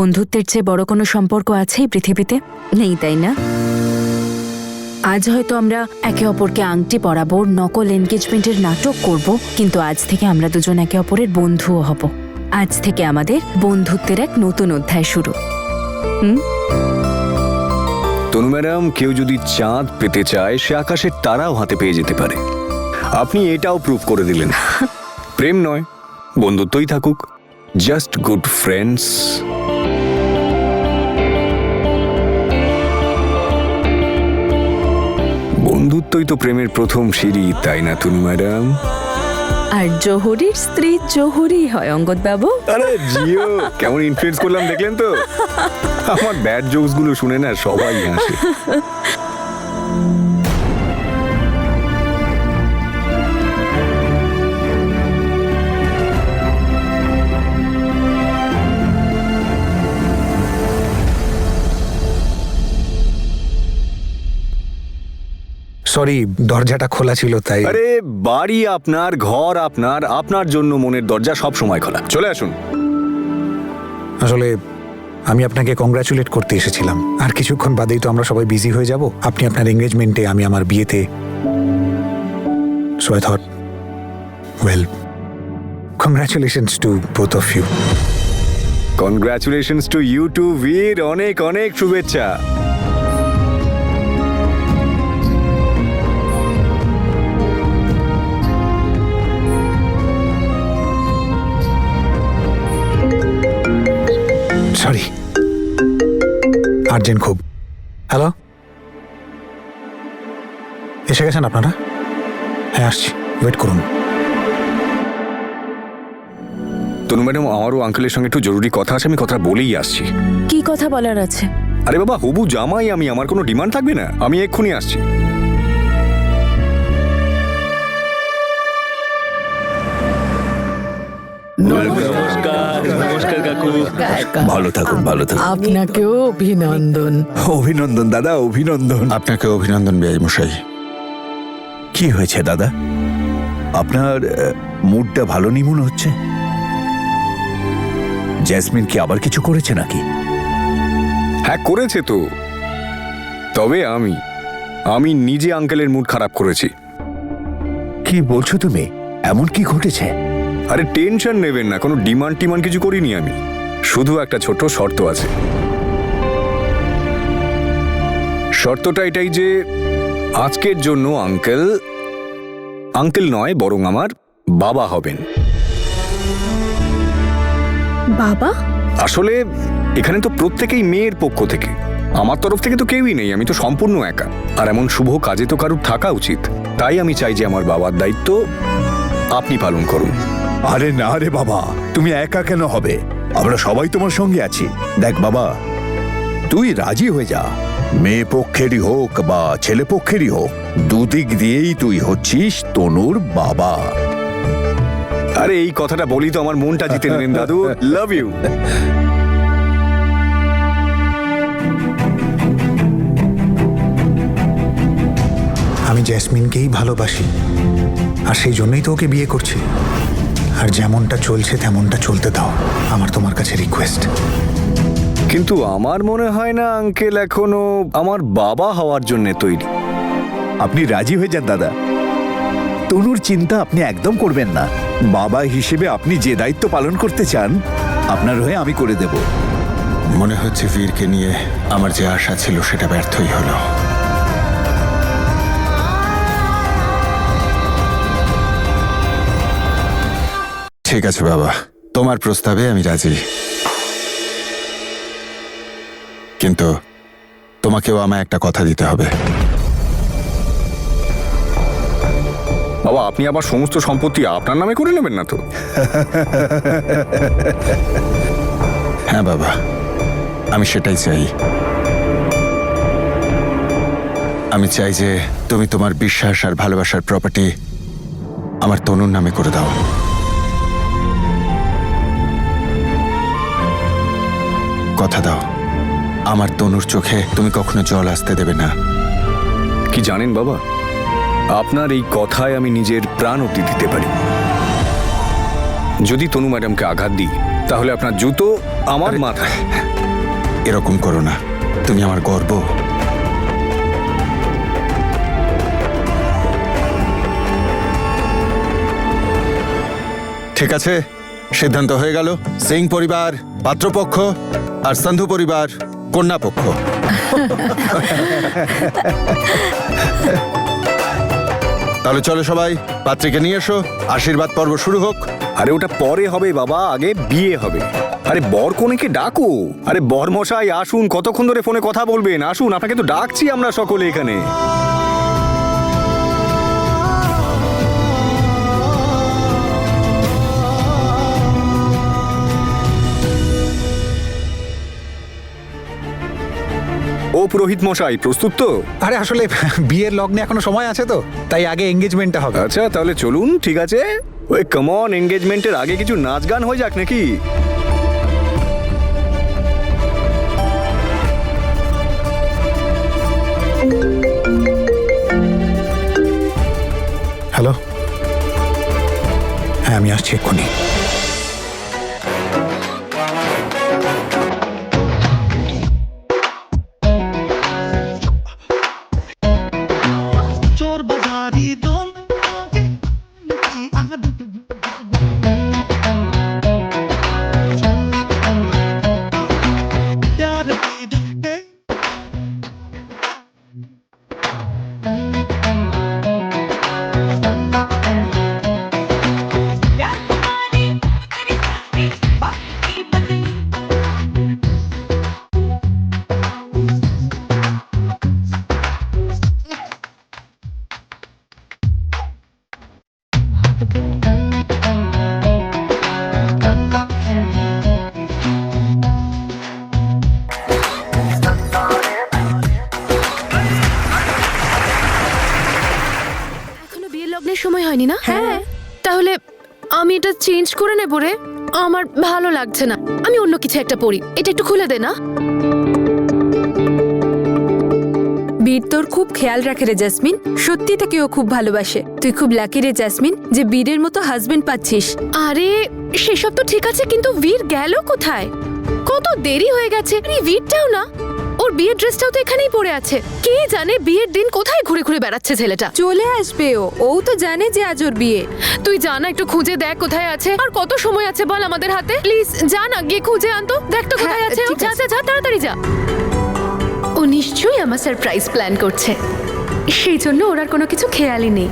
বন্ধুত্বের চেয়ে বড় কোনো সম্পর্ক আছে এই পৃথিবীতে? নেই, তাই না? আজ হয়তো আমরা একে অপরকে আংটি পরাবো, নকল এনগেজমেন্টের নাটক করব, কিন্তু আজ থেকে আমরা দুজন একে অপরের বন্ধুও হব। আজ থেকে আমাদের বন্ধুত্বের এক নতুন অধ্যায় শুরু। তনু ম্যাডাম, কেউ যদি চাঁদ পেতে চায় সে আকাশের তারাও হাতে পেয়ে যেতে পারে। আপনি এটাও প্রুভ করে দিলেন। প্রেম নয়, বন্ধুত্বই থাকুক, জাস্ট গুড ফ্রেন্ডস। বন্ধুত্বই তো প্রেমের প্রথম সিঁড়ি, তাই না তনু ম্যাডাম? আর জহুরির স্ত্রী জহুরি হয় অঙ্গদ বাবু। আরে জিও, কেমন ইনফ্লুয়েন্স করলাম দেখলেন তো? আমার ব্যাড জোকস গুলো শুনে না সবাই হাসে। সরি, দরজাটা খোলা ছিল তাই। আরে বাড়ি আপনার, ঘর আপনার, আপনার জন্য মনের দরজা সব সময় খোলা। চলে আসুন। আসলে আমি আপনাকে কংগ্রাচুলেট করতে এসেছিলাম। আর কিছুক্ষণ বাদেই তো আমরা সবাই বিজি হয়ে যাব, আপনি আপনার এঙ্গেজমেন্টে, আমি আমার বিয়েতে। So I thought, well, congratulations to both of you. Congratulations to you too Veer, অনেক অনেক শুভেচ্ছা। সরি, আর্জেন্ট খুব। হ্যালো, এসে গেছেন আপনারা? হ্যাঁ আসছি, ওয়েট করুন। তনু ম্যাডাম, আমারও আঙ্কেলের সঙ্গে একটু জরুরি কথা আছে, আমি কথা বলেই আসছি। কি কথা বলার আছে? আরে বাবা, হবু জামাই আমি, আমার কোনো ডিমান্ড থাকবে না? আমি এক্ষুনি আসছি। নমস্কার কাকু। ভালো থাকুন, ভালো থাকুন। আপনাকেও অভিনন্দন। অভিনন্দন দাদা, অভিনন্দন। আপনাকে অভিনন্দন বেআই মশাই। কি হয়েছে দাদা? আপনার মুডটা ভালো নেই মনে হচ্ছে। জেসমিন কি আবার কিছু করেছে নাকি? হ্যাঁ করেছে তো, তবে আমি নিজে আঙ্কেলের মুড খারাপ করেছি। কি বলছো তুমি? এমন কি ঘটেছে? আরে টেনশন নেবেন না, কোনো ডিমান্ড টিমান্ড কিছু করিনি আমি। শুধু একটা ছোট শর্ত আছে। শর্তটা এটাই যে আজকের জন্য আঙ্কেল নয়, বরং আমার বাবা হবেন। বাবা? আসলে এখানে তো প্রত্যেকেই মেয়ের পক্ষ থেকে, আমার তরফ থেকে তো কেউই নেই, আমি তো সম্পূর্ণ একা। আর এমন শুভ কাজে তো কারুর থাকা উচিত। তাই আমি চাই যে আমার বাবার দায়িত্ব আপনি পালন করুন। আরে না রে বাবা, তুমি একা কেন হবে? আমরা সবাই তোমার সঙ্গে আছি। দেখ বাবা, তুই রাজি হয়ে যা। মেয়ে পক্ষেরই হোক বা ছেলে পক্ষেরই হোক, দুদিক দিয়েই তুই হচ্ছিস তনুর বাবা। আরে এই কথাটা বলি তো আমার মনটা জিতে নিলেন দাদু। Love you. আমি জেসমিনকেই ভালোবাসি, আর সেই জন্যই তো ওকে বিয়ে করছি। আর যেমনটা চলছে তেমনটা চলতে দাও, আমার তোমার কাছে রিকোয়েস্ট। কিন্তু আমার মনে হয় না আঙ্কেল এখনো আমার বাবা হওয়ার জন্য তৈরি। আপনি রাজি হয়ে যান দাদা। তনুর চিন্তা আপনি একদম করবেন না। বাবা হিসেবে আপনি যে দায়িত্ব পালন করতে চান, আপনার হয়ে আমি করে দেব। মনে হচ্ছে বীরকে নিয়ে আমার যে আশা ছিল সেটা ব্যর্থই হলো। ঠিক আছে বাবা, তোমার প্রস্তাবে আমি রাজি, কিন্তু তোমাকেও আমায় একটা কথা দিতে হবে। বাবা, আপনি আবার সমস্ত সম্পত্তি আপনার নামে করে নেবেন না তো? হ্যাঁ বাবা, আমি সেটাই চাই। আমি চাই যে তুমি তোমার বিশ্বাস আর ভালোবাসার প্রপার্টি আমার তনুর নামে করে দাও। কথা দাও, আমার তনুর চোখে তুমি কখনো জল আসতে দেবে না। কি জানেন বাবা, আপনার এই কথায় আমি নিজের প্রাণ অব্দি দিতে পারি। যদি তনু ম্যাডামকে আঘাত দিই তাহলে আপনার জুতো আমার মাথায়। এরকম করো না, তুমি আমার গর্ব। ঠিক আছে, সিদ্ধান্ত হয়ে গেল। সিং পরিবার পাত্রপক্ষ আর সন্ধু পরিবার কন্যা পক্ষ। তাহলে চলো সবাই, পাত্রীকে নিয়ে এসো, আশীর্বাদ পর্ব শুরু হোক। আরে ওটা পরে হবে বাবা, আগে বিয়ে হবে। আরে বর কনেকে ডাকো। আরে বর মশাই আসুন, কতক্ষণ ধরে ফোনে কথা বলবেন? আসুন, আপনাকে তো ডাকছি আমরা সকলে এখানে। ও পুরোহিত মশাই, প্রস্তুত তো? আরে আসলে বিয়ের লগ্নে এখনো সময় আছে তো, তাই আগে এঙ্গেজমেন্টটা হবে। আচ্ছা তাহলে চলুন, ঠিক আছে। ওই কমন, এঙ্গেজমেন্টের আগে কিছু নাচ গান হয়ে যাক নাকি? হ্যালো, হ্যাঁ আমি আসছি এক্ষুনি। चोर बाजारी दोन प्यार की धुके प्यार तुम्हारी तेरी सारी बाकी बदली এখনো বিয়ের লগ্নের সময় হয়নি না? হ্যাঁ, তাহলে আমি এটা চেঞ্জ করে নেব রে। আমার ভালো লাগছে না, আমি অন্য কিছু একটা পরি। এটা একটু খুলে দে না। বীর তোর খুব খেয়াল রাখে রে জেসমিন, সত্যি তাকে ও খুব ভালোবাসে। তুই খুব লাকি রে জেসমিন যে বীরের মতো হাজবেন্ড পাচ্ছিস। আরে সেসব তো ঠিক আছে, কিন্তু বীর গেল কোথায়? কত দেরি হয়ে গেছে। আরে বীরটাও না, ওর বিয়ের ড্রেসটাও তো এখানেই পড়ে আছে। কে জানে বিয়ের দিন কোথায় ঘুরে ঘুরে বেড়াচ্ছে ছেলেটা। চলে আসবে ও তো জানে যে আজ ওর বিয়ে। তুই জানা, একটু খুঁজে দেখ কোথায় আছে। আর কত সময় আছে বল আমাদের হাতে? প্লিজ যা না, গিয়ে খুঁজে আনতো। দেখ তো কোথায় হ্যাঁ, আছে। ঠিক যা আছে। যা যা, তাড়াতাড়ি যা। ও নিশ্চয়ই আমার সারপ্রাইজ প্ল্যান করছে, সেই জন্য ওর আর কোনো কিছু খেয়ালই নেই।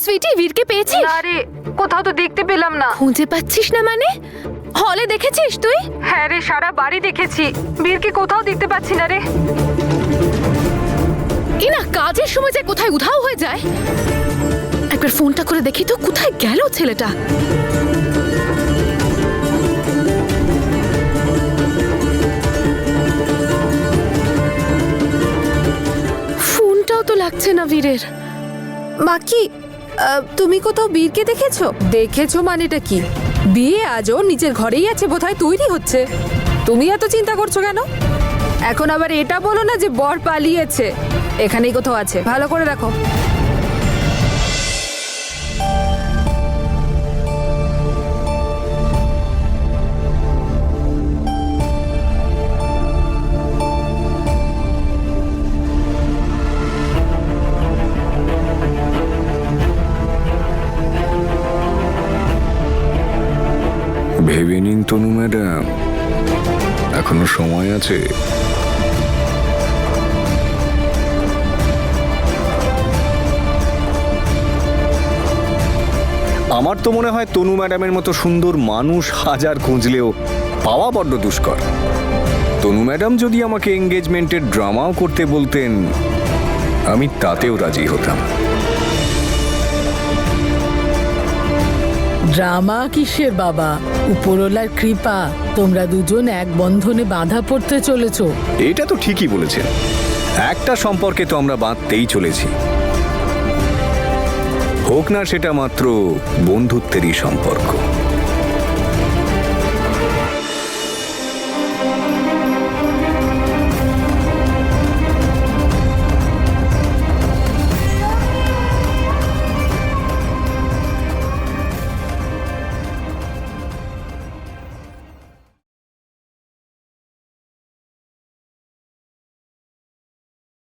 সুইটি, বীরকে পেয়েছিস? আরে কোথাও তো দেখতে পেলাম না। খুঁজে পাচ্ছিস না মানে? হলে দেখেছিস তুই? হ্যাঁ রে, সারা বাড়ি দেখেছি, বীরকে কোথাও দেখতে পাচ্ছি না রে। ইনা কাজের সময় যে কোথায় উধাও হয়ে যায়। একবার ফোনটা করে দেখি তো কোথায় গেল ছেলেটা। লাগছে না বীরের। বাকি তুমি কোথাও বীরকে দেখেছো? দেখেছো মানেটা কি? বিয়ে আজও নিজের ঘরেই আছে, বোধহয় তৈরি হচ্ছে। তুমি এত চিন্তা করছো কেন? এখন আবার এটা বলো না যে বর পালিয়েছে। এখানেই কোথাও আছে, ভালো করে দেখো। ভেবে নিন তনু ম্যাডাম, এখনো সময় আছে। আমার তো মনে হয় তনু ম্যাডামের মতো সুন্দর মানুষ হাজার খুঁজলেও পাওয়া বড্ড দুষ্কর। তনু ম্যাডাম যদি আমাকে এঙ্গেজমেন্টের ড্রামাও করতে বলতেন, আমি তাতেও রাজি হতাম। ড্রামা কিসের বাবা? উপরওয়ালার কৃপা, তোমরা দুজন এক বন্ধনে বাঁধা পড়তে চলেছো। এটা তো ঠিকই বলেছেন, একটা সম্পর্কে তো আমরা বাঁধতেই চলেছি, হোক না সেটা মাত্র বন্ধুত্বেরই সম্পর্ক।